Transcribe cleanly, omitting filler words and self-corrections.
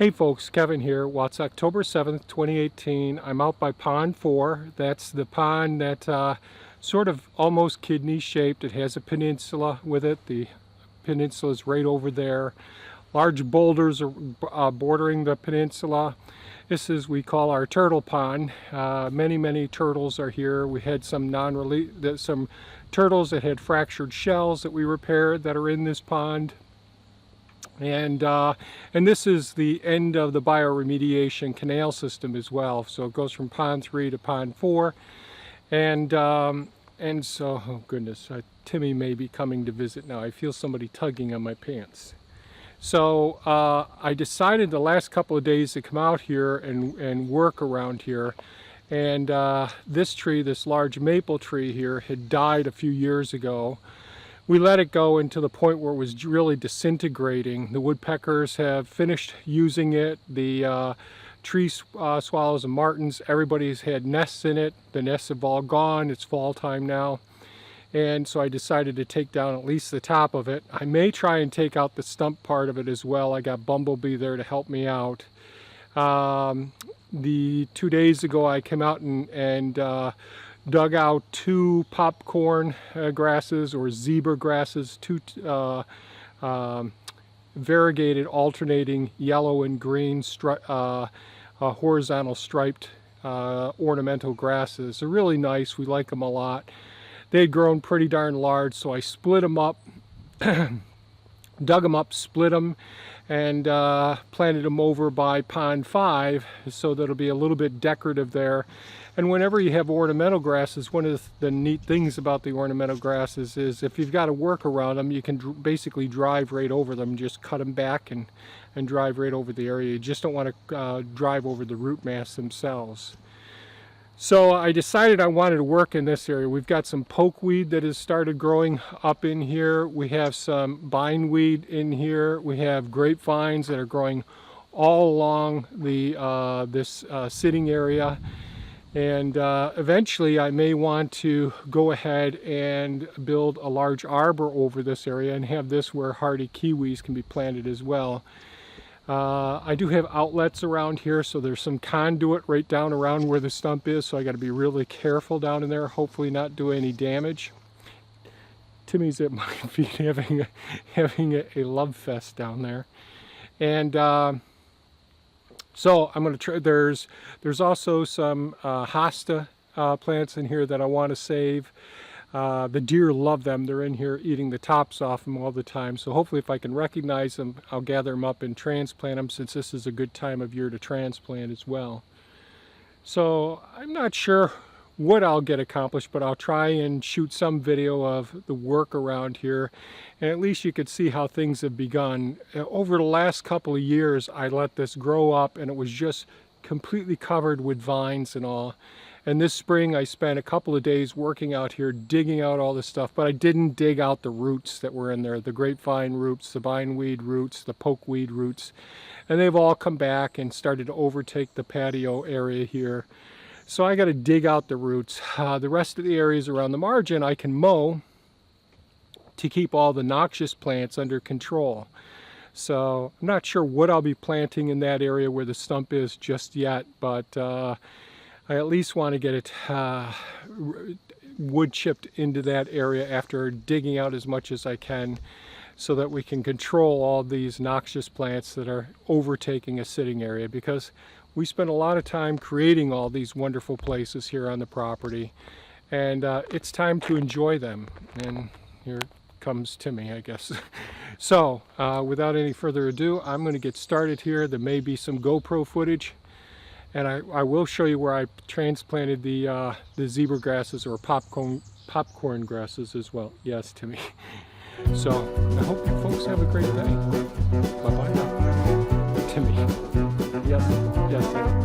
Hey folks, Kevin here. Well, it's October 7th, 2018. I'm out by Pond 4. That's the pond that sort of almost kidney shaped. It has a peninsula with it. The peninsula is right over there. Large boulders are bordering the peninsula. This is, we call our turtle pond. Many turtles are here. We had some some turtles that had fractured shells that we repaired that are in this pond. And this is the end of the bioremediation canal system as well. So it goes from Pond 3 to Pond 4. And so, oh goodness, Timmy may be coming to visit now. I feel somebody tugging on my pants. So I decided the last couple of days to come out here and work around here. And this tree, this large maple tree here, had died a few years ago. We let it go until the point where it was really disintegrating. The woodpeckers have finished using it. The tree swallows and martins, everybody's had nests in it. The nests have all gone. It's fall time now. And so I decided to take down at least the top of it. I may try and take out the stump part of it as well. I got Bumblebee there to help me out. 2 days ago I came out and dug out 2 popcorn grasses, or zebra grasses, 2 variegated alternating yellow and green horizontal striped ornamental grasses. They're really nice. We like them a lot. They had grown pretty darn large, so I split them up, dug them up, split them, and planted them over by Pond 5 so that it'll be a little bit decorative there. And whenever you have ornamental grasses, one of the neat things about the ornamental grasses is if you've got to work around them, you can basically drive right over them, just cut them back and drive right over the area. You just don't want to drive over the root mass themselves. So I decided I wanted to work in this area. We've got some pokeweed that has started growing up in here. We have some bindweed in here. We have grapevines that are growing all along the this sitting area. And eventually I may want to go ahead and build a large arbor over this area and have this where hardy kiwis can be planted as well. I do have outlets around here, so there's some conduit right down around where the stump is, so I got to be really careful down in there, hopefully not do any damage. Timmy's at my feet having a love fest down there. And so I'm going to try. There's also some hosta plants in here that I want to save. The deer love them. They're in here eating the tops off them all the time. So hopefully if I can recognize them, I'll gather them up and transplant them, since this is a good time of year to transplant as well. So I'm not sure what I'll get accomplished, but I'll try and shoot some video of the work around here, and at least you could see how things have begun. Over the last couple of years I let this grow up, and it was just completely covered with vines and all. And this spring I spent a couple of days working out here, digging out all this stuff, but I didn't dig out the roots that were in there, the grapevine roots, the bindweed roots, the pokeweed roots, and they've all come back and started to overtake the patio area here. So I got to dig out the roots. The rest of the areas around the margin I can mow to keep all the noxious plants under control. So I'm not sure what I'll be planting in that area where the stump is just yet, but I at least want to get it wood chipped into that area after digging out as much as I can, so that we can control all these noxious plants that are overtaking a sitting area, because we spend a lot of time creating all these wonderful places here on the property, and it's time to enjoy them. And here comes Timmy, I guess. So without any further ado, I'm going to get started here. There may be some GoPro footage, and I will show you where I transplanted the zebra grasses, or popcorn grasses as well. Yes, Timmy. So I hope you folks have a great day. Bye-bye now. Timmy. Yes, yes.